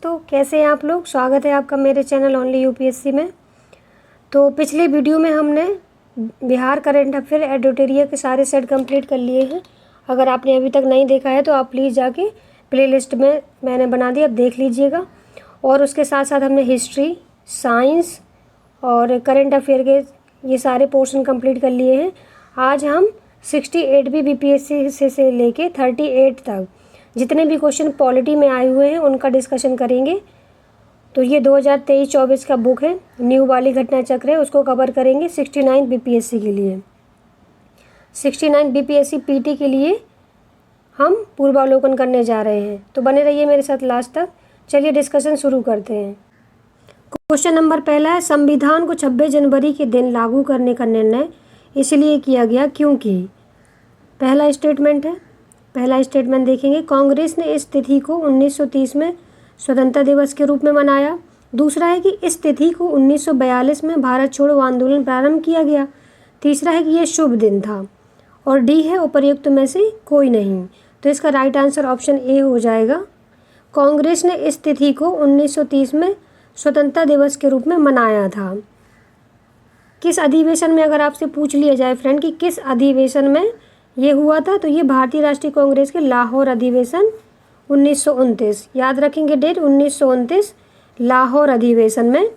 दोस्तों, कैसे हैं आप लोग। स्वागत है आपका मेरे चैनल ओनली यूपीएससी में। तो पिछले वीडियो में हमने बिहार करंट अफेयर एडिटोरियल के सारे सेट कंप्लीट कर लिए हैं। अगर आपने अभी तक नहीं देखा है तो आप प्लीज़ जाके प्लेलिस्ट में मैंने बना दिया, अब देख लीजिएगा। और उसके साथ साथ हमने हिस्ट्री, साइंस और करंट अफेयर के ये सारे पोर्शन कंप्लीट कर लिए हैं। आज हम 68 बीपीएससी से लेके 38 तक जितने भी क्वेश्चन पॉलिटी में आए हुए हैं उनका डिस्कशन करेंगे। तो ये 2023-24 का बुक है, न्यू वाली घटना चक्र है, उसको कवर करेंगे 69 बीपीएससी के लिए। 69 बीपीएससी पीटी के लिए हम पूर्वावलोकन करने जा रहे हैं, तो बने रहिए मेरे साथ लास्ट तक। चलिए डिस्कशन शुरू करते हैं। क्वेश्चन नंबर पहला है, संविधान को 26 जनवरी के दिन लागू करने का निर्णय इसलिए किया गया क्योंकि। पहला स्टेटमेंट देखेंगे, कांग्रेस ने इस तिथि को 1930 में स्वतंत्रता दिवस के रूप में मनाया। दूसरा है कि इस तिथि को 1942 में भारत छोड़ो आंदोलन प्रारंभ किया गया। तीसरा है कि यह शुभ दिन था। और डी है उपर्युक्त में से कोई नहीं। तो इसका राइट आंसर ऑप्शन ए हो जाएगा। कांग्रेस ने इस तिथि को 1930 में स्वतंत्रता दिवस के रूप में मनाया था। किस अधिवेशन में, अगर आपसे पूछ लिया जाए फ्रेंड कि किस अधिवेशन में ये हुआ था, तो ये भारतीय राष्ट्रीय कांग्रेस के लाहौर अधिवेशन 1929, याद रखेंगे डेट, 1929 लाहौर अधिवेशन में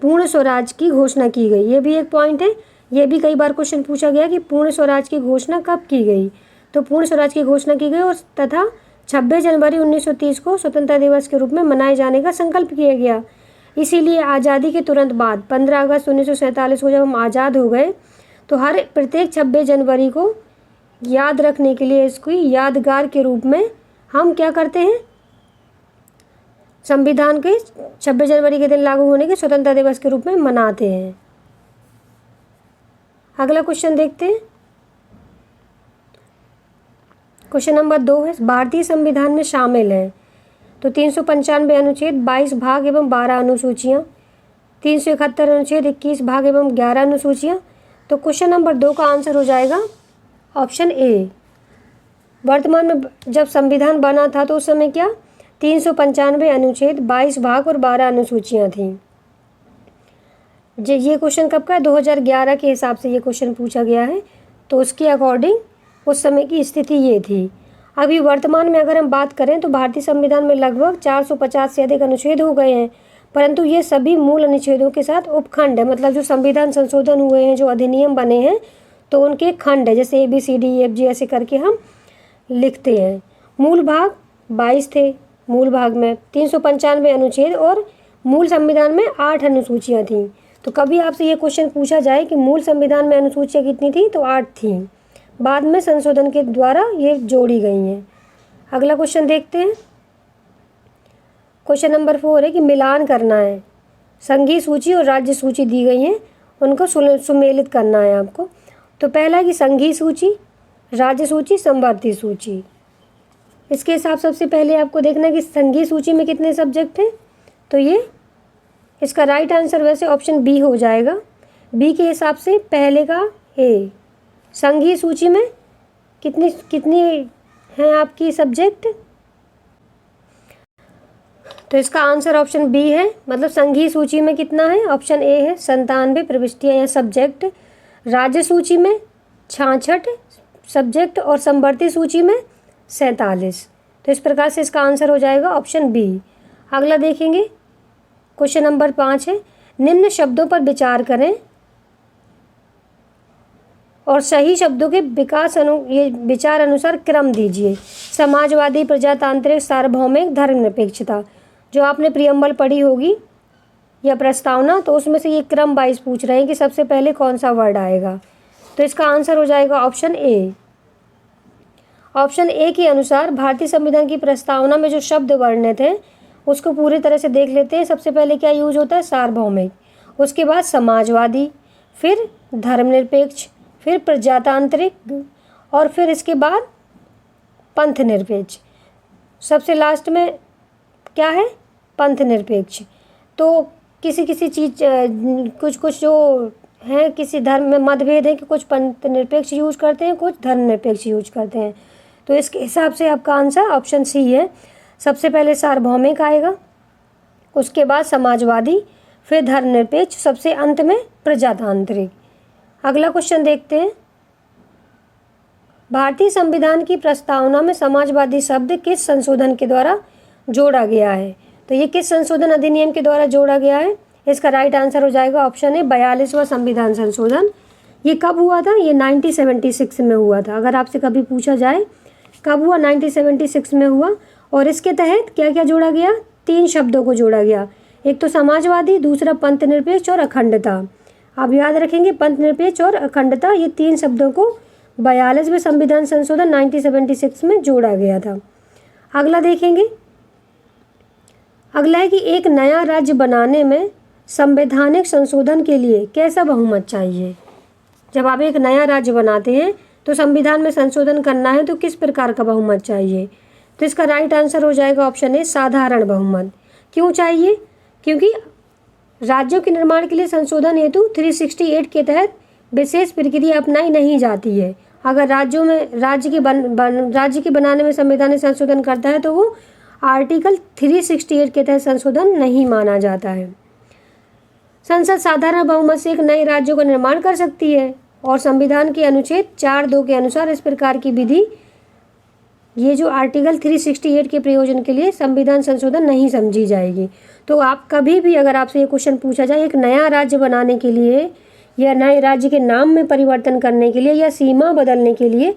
पूर्ण स्वराज की घोषणा की गई। ये भी एक पॉइंट है, ये भी कई बार क्वेश्चन पूछा गया कि पूर्ण स्वराज की घोषणा कब की गई। तो पूर्ण स्वराज की घोषणा की गई और तथा 26 जनवरी 1930 को स्वतंत्रता दिवस के रूप में मनाए जाने का संकल्प किया गया। इसीलिए आज़ादी के तुरंत बाद 15 अगस्त 1947 को जब हम आज़ाद हो गए तो हर प्रत्येक 26 जनवरी को याद रखने के लिए इसको यादगार के रूप में हम क्या करते हैं, संविधान के 26 जनवरी के दिन लागू होने के स्वतंत्रता दिवस के रूप में मनाते हैं। अगला क्वेश्चन देखते हैं। क्वेश्चन नंबर 2 है, भारतीय संविधान में शामिल है तो 395 अनुच्छेद, 22 भाग एवं 12 अनुसूचियाँ, 371 अनुच्छेद, 21 भाग एवं 11 अनुसूचियाँ। तो क्वेश्चन नंबर 2 का आंसर हो जाएगा ऑप्शन ए। वर्तमान में जब संविधान बना था तो उस समय क्या 395 अनुच्छेद, 22 भाग और 12 अनुसूचियाँ थीं। ये क्वेश्चन कब का है, 2011 के हिसाब से ये क्वेश्चन पूछा गया है। तो उसके अकॉर्डिंग उस समय की स्थिति ये थी। अभी वर्तमान में अगर हम बात करें तो भारतीय संविधान में लगभग 450 से अधिक अनुच्छेद हो गए हैं, परंतु ये सभी मूल अनुच्छेदों के साथ उपखंड है। मतलब जो संविधान संशोधन हुए हैं, जो अधिनियम बने हैं, तो उनके खंड है, जैसे ABCDEFG ऐसे करके हम लिखते हैं। मूल भाग 22 थे, मूल भाग में 395 अनुच्छेद और मूल संविधान में 8 अनुसूचियाँ थीं। तो कभी आपसे ये क्वेश्चन पूछा जाए कि मूल संविधान में अनुसूचियाँ कितनी थी, तो 8 थीं, बाद में संशोधन के द्वारा ये जोड़ी गई हैं। अगला क्वेश्चन देखते हैं। क्वेश्चन नंबर 4 है कि मिलान करना है, संघीय सूची और राज्य सूची दी गई हैं, उनको सुमेलित करना है आपको। तो पहला है कि संघीय सूची, राज्य सूची, समवर्ती सूची। इसके हिसाब सबसे पहले आपको देखना है कि संघीय सूची में कितने सब्जेक्ट हैं, तो ये इसका राइट आंसर वैसे ऑप्शन बी हो जाएगा। बी के हिसाब से पहले का ए। संघीय सूची में कितनी हैं आपकी सब्जेक्ट, तो इसका आंसर ऑप्शन बी है। मतलब संघीय सूची में कितना है, ऑप्शन ए है 97 प्रविष्टियाँ या सब्जेक्ट। राज्य सूची में 66 सब्जेक्ट और समवर्ती सूची में 47। तो इस प्रकार से इसका आंसर हो जाएगा ऑप्शन बी। अगला देखेंगे। क्वेश्चन नंबर 5 है, निम्न शब्दों पर विचार करें और सही शब्दों के विचार अनुसार क्रम दीजिए। समाजवादी, प्रजातांत्रिक, सार्वभौमिक, धर्मनिरपेक्षता। जो आपने प्रियम्बल पढ़ी होगी या प्रस्तावना, तो उसमें से ये क्रम वाइज पूछ रहे हैं कि सबसे पहले कौन सा वर्ड आएगा। तो इसका आंसर हो जाएगा ऑप्शन ए। ऑप्शन ए के अनुसार भारतीय संविधान की प्रस्तावना में जो शब्द वर्णित हैं उसको पूरी तरह से देख लेते हैं। सबसे पहले क्या यूज होता है, सार्वभौमिक, उसके बाद समाजवादी, फिर धर्मनिरपेक्ष, फिर प्रजातांत्रिक और फिर इसके बाद पंथ निरपेक्ष। सबसे लास्ट में क्या है, पंथ निरपेक्ष। तो किसी चीज़ कुछ जो है, किसी धर्म में मतभेद है कि कुछ पंथ निरपेक्ष यूज करते हैं, कुछ धर्म निरपेक्ष यूज करते हैं। तो इसके हिसाब से आपका आंसर ऑप्शन सी है। सबसे पहले सार्वभौमिक आएगा, उसके बाद समाजवादी, फिर धर्मनिरपेक्ष, सबसे अंत में प्रजातांत्रिक। अगला क्वेश्चन देखते हैं। भारतीय संविधान की प्रस्तावना में समाजवादी शब्द किस संशोधन के द्वारा जोड़ा गया है? तो ये किस संशोधन अधिनियम के द्वारा जोड़ा गया है? इसका राइट आंसर हो जाएगा ऑप्शन ए 42वां संविधान संशोधन। ये कब हुआ था? ये 1976 में हुआ था। अगर आपसे कभी पूछा जाए कब हुआ, 1976 में हुआ। और इसके तहत क्या क्या जोड़ा गया? 3 शब्दों को जोड़ा गया। एक तो समाजवादी, दूसरा पंथ निरपेक्ष और अखंडता। आप याद रखेंगे पंथ निरपेक्ष और अखंडता, ये 3 शब्दों को 42वें संविधान संशोधन 1976 में जोड़ा गया था। अगला देखेंगे। अगला है कि एक नया राज्य बनाने में संवैधानिक संशोधन के लिए कैसा बहुमत चाहिए? जब आप एक नया राज्य बनाते हैं तो संविधान में संशोधन करना है तो किस प्रकार का बहुमत चाहिए? तो इसका राइट आंसर हो जाएगा ऑप्शन ए साधारण बहुमत। क्यों चाहिए? क्योंकि राज्यों के निर्माण के लिए संशोधन हेतु 368 के तहत विशेष प्रक्रिया अपनाई नहीं जाती है। अगर राज्य के बनाने में संवैधानिक संशोधन करता है तो वो आर्टिकल 368 के तहत संशोधन नहीं माना जाता है। संसद साधारण बहुमत से एक नए राज्यों का निर्माण कर सकती है और संविधान के अनुच्छेद 4(2) के अनुसार इस प्रकार की विधि, ये जो आर्टिकल 368 के प्रयोजन के लिए संविधान संशोधन नहीं समझी जाएगी। तो आप कभी भी अगर आपसे ये क्वेश्चन पूछा जाए एक नया राज्य बनाने के लिए या नए राज्य के नाम में परिवर्तन करने के लिए या सीमा बदलने के लिए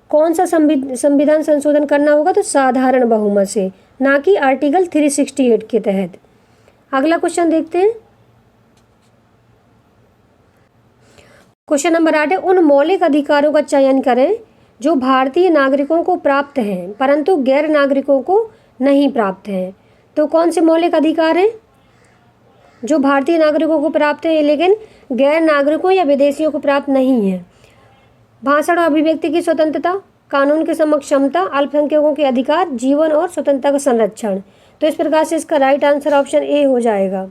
कौन सा संविधान संशोधन करना होगा, तो साधारण बहुमत से, ना कि आर्टिकल 368 के तहत। अगला क्वेश्चन देखते हैं। क्वेश्चन नंबर 8 है, उन मौलिक अधिकारों का चयन करें जो भारतीय नागरिकों को प्राप्त हैं परंतु गैर नागरिकों को नहीं प्राप्त हैं। तो कौन से मौलिक अधिकार हैं जो भारतीय नागरिकों को प्राप्त है लेकिन गैर नागरिकों या विदेशियों को प्राप्त नहीं है? भाषण और अभिव्यक्ति की स्वतंत्रता, कानून के समक्ष क्षमता, अल्पसंख्यकों के अधिकार, जीवन और स्वतंत्रता का संरक्षण। तो इस प्रकार से इसका राइट आंसर ऑप्शन ए हो जाएगा।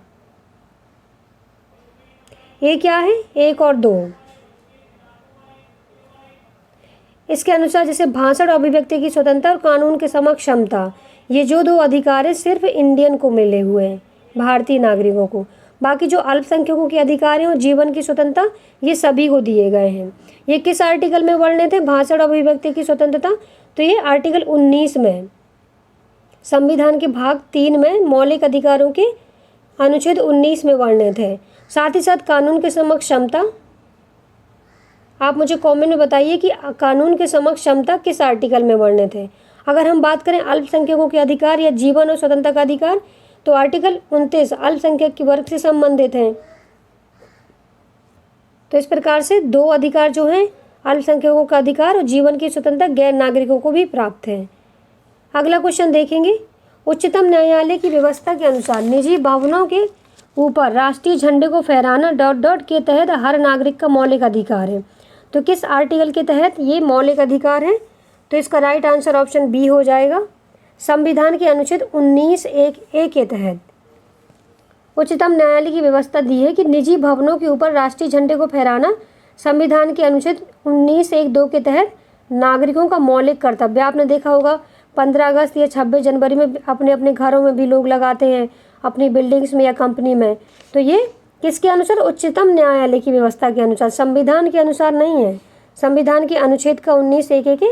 ए क्या है? 1 और 2। इसके अनुसार जैसे भाषण और अभिव्यक्ति की स्वतंत्रता और कानून के समक्ष क्षमता, ये जो 2 अधिकार है सिर्फ इंडियन को मिले हुए हैं, भारतीय नागरिकों को। बाकी जो अल्पसंख्यकों के अधिकार हैं और जीवन की स्वतंत्रता, ये सभी को दिए गए हैं। ये किस आर्टिकल में वर्णित है? भाषण और अभिव्यक्ति की स्वतंत्रता, तो ये आर्टिकल 19 में, संविधान के भाग 3 में मौलिक अधिकारों के अनुच्छेद 19 में वर्णित है। साथ ही साथ कानून के समक्ष क्षमता, आप मुझे कमेंट में बताइए कि कानून के समक्ष क्षमता किस आर्टिकल में वर्णित है। अगर हम बात करें अल्पसंख्यकों के अधिकार या जीवन और स्वतंत्रता का अधिकार, तो आर्टिकल 29 अल्पसंख्यक के वर्ग से संबंधित है। तो इस प्रकार से 2 अधिकार जो हैं, अल्पसंख्यकों का अधिकार और जीवन की स्वतंत्रता, गैर नागरिकों को भी प्राप्त है। अगला क्वेश्चन देखेंगे। उच्चतम न्यायालय की व्यवस्था के अनुसार निजी भवनों के ऊपर राष्ट्रीय झंडे को फहराना ... के तहत हर नागरिक का मौलिक अधिकार है। तो किस आर्टिकल के तहत ये मौलिक अधिकार है? तो इसका राइट आंसर ऑप्शन बी हो जाएगा। संविधान के अनुच्छेद 19(1)(a) के तहत उच्चतम न्यायालय की व्यवस्था दी है कि निजी भवनों के ऊपर राष्ट्रीय झंडे को फहराना संविधान के अनुच्छेद 19(1)(2) के तहत नागरिकों का मौलिक कर्तव्य। आपने देखा होगा 15 अगस्त या 26 जनवरी में अपने अपने घरों में भी लोग लगाते हैं, अपनी बिल्डिंग्स में या कंपनी में। तो ये किसके अनुसार? उच्चतम न्यायालय की व्यवस्था के अनुसार, संविधान के अनुसार नहीं है। संविधान के अनुच्छेद का 19(1)(a) के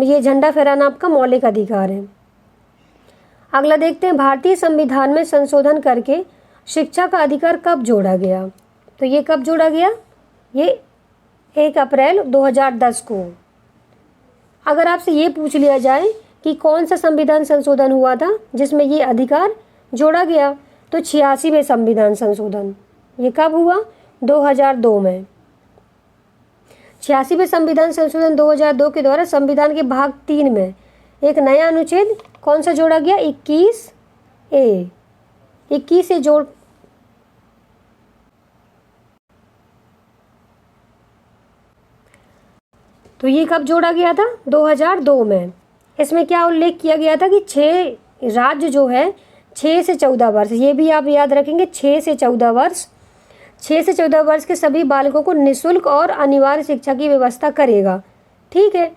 ये झंडा फहराना आपका मौलिक अधिकार है। अगला देखते हैं। भारतीय संविधान में संशोधन करके शिक्षा का अधिकार कब जोड़ा गया? तो ये कब जोड़ा गया? ये 1 अप्रैल 2010 को। अगर आपसे ये पूछ लिया जाए कि कौन सा संविधान संशोधन हुआ था जिसमें ये अधिकार जोड़ा गया, तो 86वें संविधान संशोधन। ये कब हुआ? 2002 में। 86वें संविधान संशोधन 2002 के द्वारा संविधान के भाग 3 में एक नया अनुच्छेद कौन सा जोड़ा गया? 21(a). 21 जोड़ तो ये कब जोड़ा गया था? 2002 में। इसमें क्या उल्लेख किया गया था कि 6 राज्य जो है 6 से 14 वर्ष, ये भी आप याद रखेंगे, 6 से 14 वर्ष, 6 से 14 वर्ष के सभी बालकों को निःशुल्क और अनिवार्य शिक्षा की व्यवस्था करेगा। ठीक है,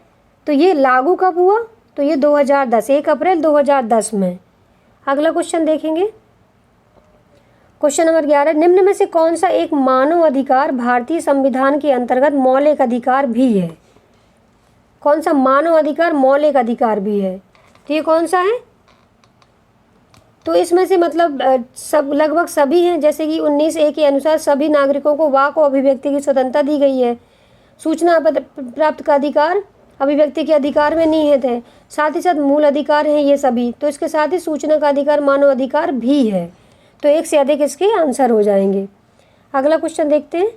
तो ये लागू कब हुआ? तो ये 2010, 1 अप्रैल 2010 में। अगला क्वेश्चन देखेंगे, क्वेश्चन नंबर 11, निम्न में से कौन सा एक मानव अधिकार भारतीय संविधान के अंतर्गत मौलिक अधिकार भी है? कौन सा मानव अधिकार मौलिक अधिकार भी है? तो ये कौन सा है? तो इसमें से मतलब सब लगभग सभी हैं, जैसे कि 19A के अनुसार सभी नागरिकों को वाक और अभिव्यक्ति की स्वतंत्रता दी गई है। सूचना प्राप्त का अधिकार अभिव्यक्ति के अधिकार में निहित है। साथ ही साथ मूल अधिकार हैं ये सभी, तो इसके साथ ही सूचना का अधिकार मानव अधिकार भी है। तो एक से अधिक इसके आंसर हो जाएंगे। अगला क्वेश्चन देखते हैं,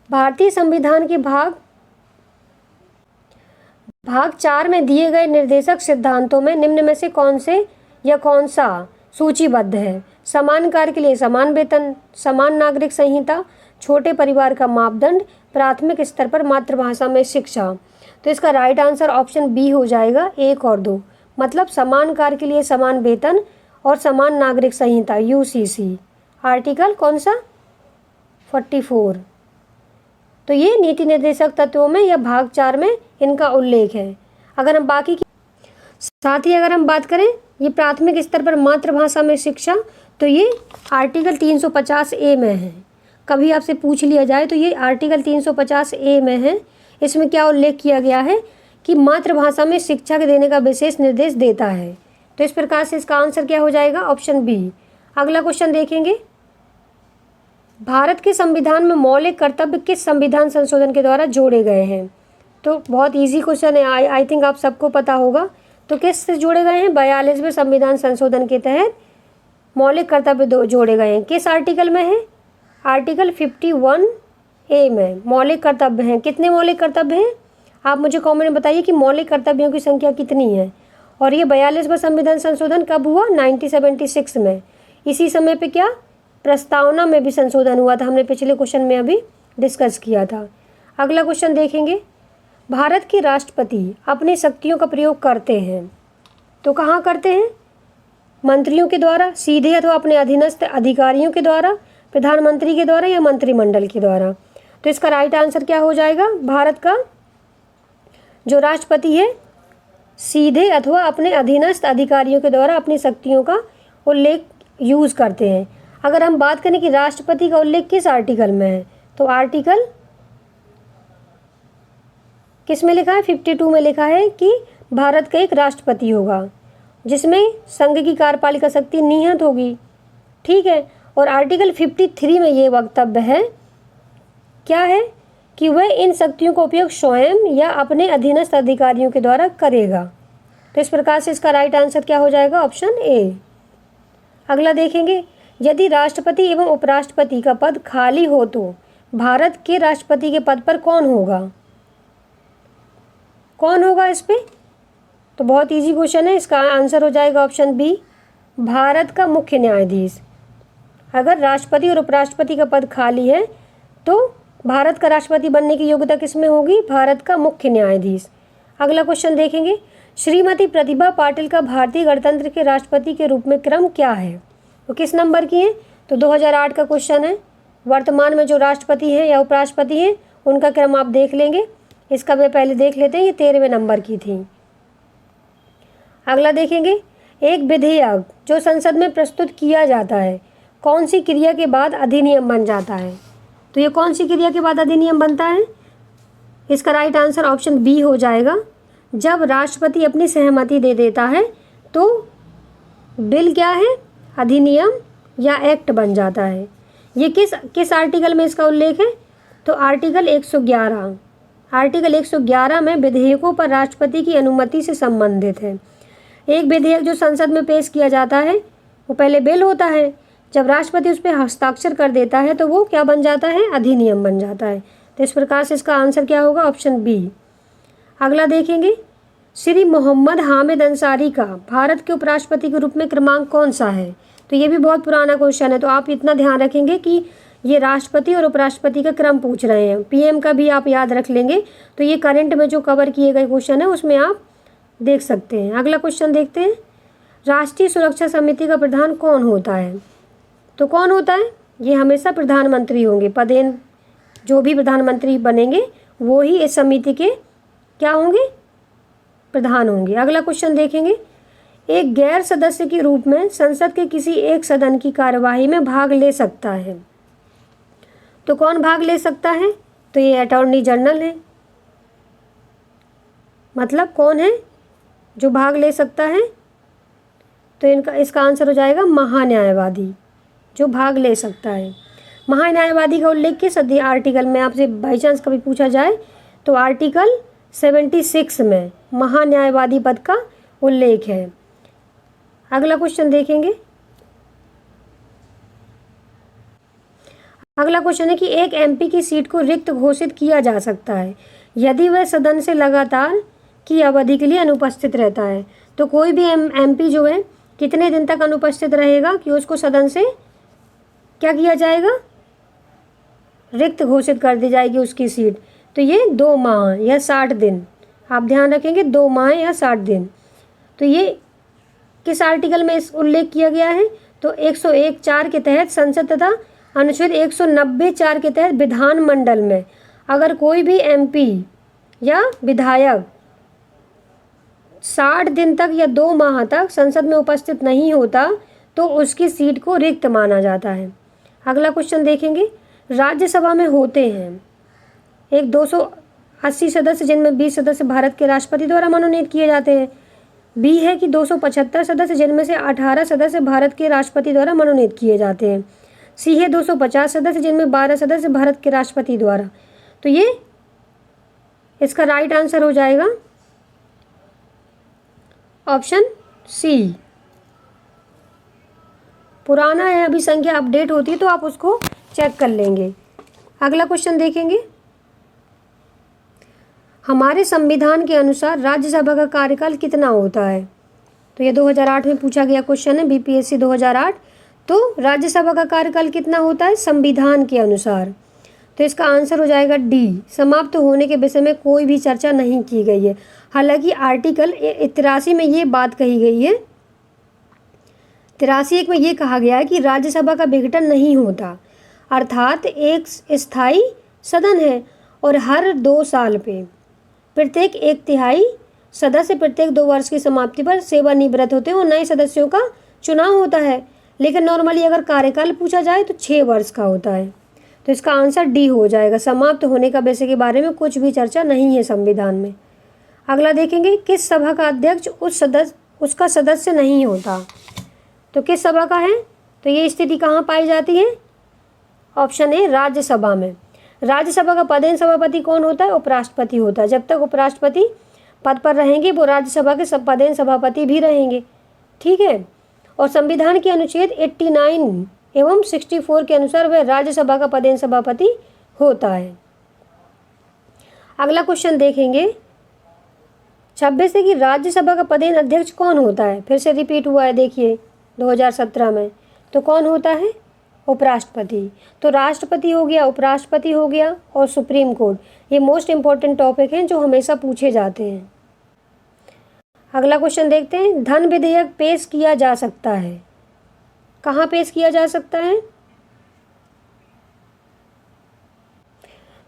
भारतीय संविधान के भाग 4 में दिए गए निर्देशक सिद्धांतों में निम्न में से कौन से या कौन सा सूचीबद्ध है? समान कार्य के लिए समान वेतन, समान नागरिक संहिता, छोटे परिवार का मापदंड, प्राथमिक स्तर पर मातृभाषा में शिक्षा। तो इसका राइट आंसर ऑप्शन बी हो जाएगा, 1 और 2। मतलब समान कार्य के लिए समान वेतन और समान नागरिक संहिता यूसीसी, आर्टिकल कौन सा 44। तो ये नीति निर्देशक तत्वों में या भाग 4 में इनका उल्लेख है। अगर हम बाकी की साथ ही अगर हम बात करें ये प्राथमिक स्तर पर मातृभाषा में शिक्षा, तो ये आर्टिकल 350A में है। कभी आपसे पूछ लिया जाए तो ये आर्टिकल 350A में है। इसमें क्या उल्लेख किया गया है कि मातृभाषा में शिक्षा के देने का विशेष निर्देश देता है। तो इस प्रकार से इसका आंसर क्या हो जाएगा? Option B. अगला क्वेश्चन देखेंगे, भारत के संविधान में मौलिक कर्तव्य किस संविधान संशोधन के द्वारा जोड़े गए हैं? तो बहुत इजी क्वेश्चन है, आई थिंक आप सबको पता होगा। तो किस से जोड़े गए हैं? 42वें संविधान संशोधन के तहत मौलिक कर्तव्य जोड़े गए हैं। किस आर्टिकल में है? आर्टिकल 51A में मौलिक कर्तव्य हैं। कितने मौलिक कर्तव्य हैं? आप मुझे कमेंट में बताइए कि मौलिक कर्तव्यों की संख्या कितनी है। और ये 42वां संविधान संशोधन कब हुआ? 1976 में। इसी समय पे क्या प्रस्तावना में भी संशोधन हुआ था, हमने पिछले क्वेश्चन में अभी डिस्कस किया था। अगला क्वेश्चन देखेंगे, भारत के राष्ट्रपति अपनी शक्तियों का प्रयोग करते हैं तो कहाँ करते हैं? मंत्रियों के द्वारा सीधे अथवा अपने अधीनस्थ अधिकारियों के द्वारा, प्रधानमंत्री के द्वारा या मंत्रिमंडल के द्वारा। तो इसका राइट आंसर क्या हो जाएगा? भारत का जो राष्ट्रपति है सीधे अथवा अपने अधीनस्थ अधिकारियों के द्वारा अपनी शक्तियों का उल्लेख यूज़ करते हैं। अगर हम बात करें कि राष्ट्रपति का उल्लेख किस आर्टिकल में है, तो आर्टिकल किस में लिखा है? 52 में लिखा है कि भारत का एक राष्ट्रपति होगा जिसमें संघ की कार्यपालिका शक्ति निहित होगी। ठीक है। और आर्टिकल 53 में ये वक्तव्य है, क्या है कि वह इन शक्तियों का उपयोग स्वयं या अपने अधीनस्थ अधिकारियों के द्वारा करेगा। तो इस प्रकार से इसका राइट आंसर क्या हो जाएगा? Option A. अगला देखेंगे, यदि राष्ट्रपति एवं उपराष्ट्रपति का पद खाली हो तो भारत के राष्ट्रपति के पद पर कौन होगा? कौन होगा इस पे? तो बहुत इजी क्वेश्चन है, इसका आंसर हो जाएगा ऑप्शन बी, भारत का मुख्य न्यायाधीश। अगर राष्ट्रपति और उपराष्ट्रपति का पद खाली है तो भारत का राष्ट्रपति बनने की योग्यता किसमें होगी? भारत का मुख्य न्यायाधीश। अगला क्वेश्चन देखेंगे, श्रीमती प्रतिभा पाटिल का भारतीय गणतंत्र के राष्ट्रपति के रूप में क्रम क्या है? तो किस नंबर की है? तो 2008 का क्वेश्चन है। वर्तमान में जो राष्ट्रपति हैं या उपराष्ट्रपति हैं उनका क्रम आप देख लेंगे। इसका वे पहले देख लेते हैं, ये 13वें नंबर की थी। अगला देखेंगे, एक विधेयक जो संसद में प्रस्तुत किया जाता है कौन सी क्रिया के बाद अधिनियम बन जाता है? तो ये कौन सी क्रिया के बाद अधिनियम बनता है? इसका राइट आंसर ऑप्शन बी हो जाएगा, जब राष्ट्रपति अपनी सहमति दे देता है तो बिल क्या है? अधिनियम या एक्ट बन जाता है। ये किस आर्टिकल में इसका उल्लेख है? तो आर्टिकल 111। आर्टिकल 111 में विधेयकों पर राष्ट्रपति की अनुमति से संबंधित है। एक विधेयक जो संसद में पेश किया जाता है वो पहले बिल होता है, जब राष्ट्रपति उस पर हस्ताक्षर कर देता है तो वो क्या बन जाता है? अधिनियम बन जाता है। तो इस प्रकार से इसका आंसर क्या होगा? Option B. अगला देखेंगे, श्री मोहम्मद हामिद अंसारी का भारत के उपराष्ट्रपति के रूप में क्रमांक कौन सा है? तो ये भी बहुत पुराना क्वेश्चन है, तो आप इतना ध्यान रखेंगे कि ये राष्ट्रपति और उपराष्ट्रपति का क्रम पूछ रहे हैं। पीएम का भी आप याद रख लेंगे, तो ये करंट में जो कवर किए गए क्वेश्चन है उसमें आप देख सकते हैं। अगला क्वेश्चन देखते हैं, राष्ट्रीय सुरक्षा समिति का प्रधान कौन होता है? तो कौन होता है? ये हमेशा प्रधानमंत्री होंगे। पदेन जो भी प्रधानमंत्री बनेंगे वो ही इस समिति के क्या होंगे? प्रधान होंगे। अगला क्वेश्चन देखेंगे, एक गैर सदस्य के रूप में संसद के किसी एक सदन की कार्यवाही में भाग ले सकता है। तो कौन भाग ले सकता है? तो ये अटॉर्नी जनरल है। मतलब कौन है जो भाग ले सकता है? तो इसका आंसर हो जाएगा महान्यायवादी, जो भाग ले सकता है। महान्यायवादी का उल्लेख किस आर्टिकल में आपसे बाई चांस कभी पूछा जाए तो आर्टिकल 76 में महान्यायवादी पद का उल्लेख है। अगला क्वेश्चन देखेंगे। अगला क्वेश्चन है कि एक एमपी की सीट को रिक्त घोषित किया जा सकता है यदि वह सदन से लगातार की अवधि के लिए अनुपस्थित रहता है। तो कोई भी एमपी जो है कितने दिन तक अनुपस्थित रहेगा कि उसको सदन से क्या किया जाएगा? रिक्त घोषित कर दी जाएगी उसकी सीट। तो ये 2 माह या 60 दिन, आप ध्यान रखेंगे 2 माह या 60 दिन। तो ये किस आर्टिकल में इस उल्लेख किया गया है? तो 101(4) के तहत संसद तथा अनुच्छेद 190(4) के तहत विधानमंडल में अगर कोई भी एमपी या विधायक 60 दिन तक या 2 माह तक संसद में उपस्थित नहीं होता तो उसकी सीट को रिक्त माना जाता है। अगला क्वेश्चन देखेंगे। राज्यसभा में होते हैं एक 280 सदस्य जिनमें 20 सदस्य भारत के राष्ट्रपति द्वारा मनोनीत किए जाते हैं। बी है कि 275 सदस्य जिनमें से 18 सदस्य भारत के राष्ट्रपति द्वारा मनोनीत किए जाते हैं। सी है 250 सदस्य जिनमें 12 सदस्य भारत के राष्ट्रपति द्वारा। तो ये इसका राइट आंसर हो जाएगा ऑप्शन सी। पुराना है, अभी संख्या अपडेट होती है तो आप उसको चेक कर लेंगे। अगला क्वेश्चन देखेंगे। हमारे संविधान के अनुसार राज्यसभा का कार्यकाल कितना होता है? तो ये 2008 में पूछा गया क्वेश्चन है, बीपीएससी 2008। तो राज्यसभा का कार्यकाल कितना होता है संविधान के अनुसार? तो इसका आंसर हो जाएगा डी। समाप्त होने के विषय में कोई भी चर्चा नहीं की गई है। हालांकि आर्टिकल 83 में ये बात कही गई है, 83(1) में ये कहा गया है कि राज्यसभा का विघटन नहीं होता, अर्थात एक स्थायी सदन है और हर 2 साल पे प्रत्येक 1/3 सदस्य प्रत्येक 2 वर्ष की समाप्ति पर सेवानिवृत्त होते हैं और नए सदस्यों का चुनाव होता है। लेकिन नॉर्मली अगर कार्यकाल पूछा जाए तो 6 वर्ष का होता है। तो इसका आंसर डी हो जाएगा। समाप्त होने का विषय के बारे में कुछ भी चर्चा नहीं है संविधान में। अगला देखेंगे। किस सभा का अध्यक्ष उसका सदस्य नहीं होता? तो किस सभा का है? तो ये स्थिति कहाँ पाई जाती है? ऑप्शन ए राज्यसभा में। राज्यसभा का पदेन सभापति कौन होता है? उपराष्ट्रपति होता है। जब तक उपराष्ट्रपति पद पर रहेंगे वो राज्यसभा के पदेन सभापति भी रहेंगे। ठीक है। और संविधान के अनुच्छेद 89 एवं 64 के अनुसार वह राज्यसभा का पदेन सभापति होता है। अगला क्वेश्चन देखेंगे। 26 है कि राज्यसभा का पदेन अध्यक्ष कौन होता है? फिर से रिपीट हुआ है, देखिए 2017 में। तो कौन होता है? उपराष्ट्रपति। तो राष्ट्रपति हो गया, उपराष्ट्रपति हो गया और सुप्रीम कोर्ट, ये मोस्ट इंपॉर्टेंट टॉपिक हैं जो हमेशा पूछे जाते हैं। अगला क्वेश्चन देखते हैं। धन विधेयक पेश किया जा सकता है, कहाँ पेश किया जा सकता है?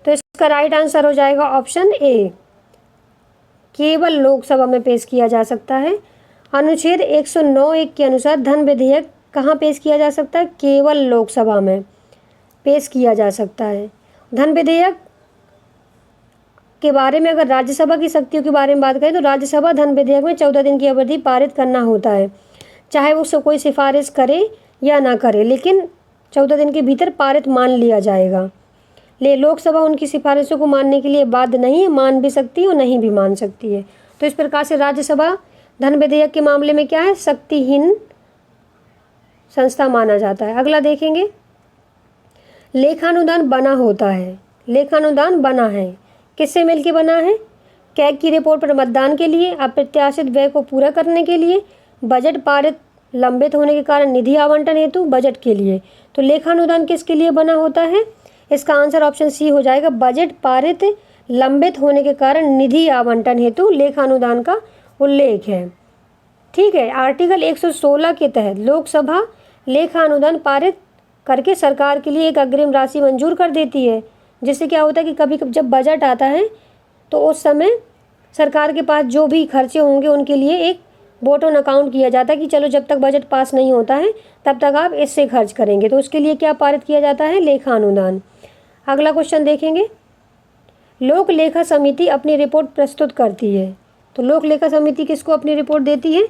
तो इसका राइट आंसर हो जाएगा ऑप्शन ए, केवल लोकसभा में पेश किया जा सकता है। अनुच्छेद 109(1) के अनुसार धन विधेयक कहाँ पेश किया जा सकता है? केवल लोकसभा में पेश किया जा सकता है। धन विधेयक के बारे में अगर राज्यसभा की शक्तियों के बारे में बात करें तो राज्यसभा धन विधेयक में 14 दिन की अवधि पारित करना होता है, चाहे वो कोई सिफारिश करे या ना करे, लेकिन 14 दिन के भीतर पारित मान लिया जाएगा। लोकसभा उनकी सिफारिशों को मानने के लिए बाध्य नहीं है, मान भी सकती है और नहीं भी मान सकती है। तो इस प्रकार से राज्यसभा धन विधेयक के मामले में क्या है? शक्तिहीन संस्था माना जाता है। अगला देखेंगे। लेखानुदान बना होता है, लेखानुदान बना है, किससे मिलके बना है? कैग की रिपोर्ट पर मतदान के लिए, अप्रत्याशित व्यय को पूरा करने के लिए, बजट पारित लंबित होने के कारण निधि आवंटन हेतु, बजट के लिए। तो लेखानुदान किसके लिए बना होता है? इसका आंसर ऑप्शन सी हो जाएगा। बजट पारित लंबित होने के कारण निधि आवंटन हेतु लेखानुदान का उल्लेख है। ठीक है। आर्टिकल 116 के तहत लोकसभा लेखानुदान पारित करके सरकार के लिए एक अग्रिम राशि मंजूर कर देती है, जिससे क्या होता है कि कभी कभी जब बजट आता है तो उस समय सरकार के पास जो भी खर्चे होंगे उनके लिए एक वोट ऑन अकाउंट किया जाता है कि चलो जब तक बजट पास नहीं होता है तब तक आप इससे खर्च करेंगे। तो उसके लिए क्या पारित किया जाता है? लेखा अनुदान। अगला क्वेश्चन देखेंगे, लोक लेखा समिति अपनी रिपोर्ट प्रस्तुत करती है। तो लोक लेखा समिति किसको अपनी रिपोर्ट देती है?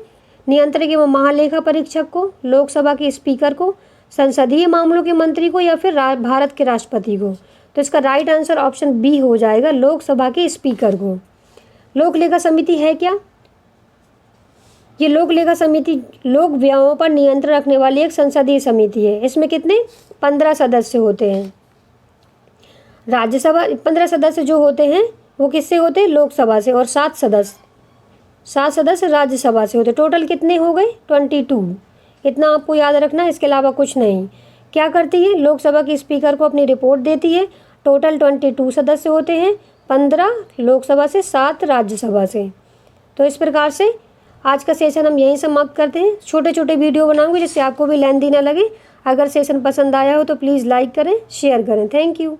नियंत्रक एवं महालेखा परीक्षक को, लोकसभा के स्पीकर को, संसदीय मामलों के मंत्री को, या फिर भारत के राष्ट्रपति को। तो इसका राइट आंसर ऑप्शन बी हो जाएगा, लोकसभा के स्पीकर को। लोक लेखा समिति है क्या? ये लोक लेखा समिति लोक व्ययों पर नियंत्रण रखने वाली एक संसदीय समिति है। इसमें कितने? 15 सदस्य होते हैं। राज्यसभा 15 सदस्य जो होते हैं वो किससे होते हैं? लोकसभा से। और 7 सदस्य राज्यसभा से होते। टोटल कितने हो गए? 22। इतना आपको याद रखना है, इसके अलावा कुछ नहीं। क्या करती है? लोकसभा की स्पीकर को अपनी रिपोर्ट देती है। टोटल 22 सदस्य होते हैं, 15 लोकसभा से, 7 राज्यसभा से। तो इस प्रकार से आज का सेशन हम यहीं समाप्त करते हैं। छोटे छोटे वीडियो बनाऊंगी जिससे आपको भी लेंथी ना लगे। अगर सेशन पसंद आया हो तो प्लीज़ लाइक करें, शेयर करें। Thank you.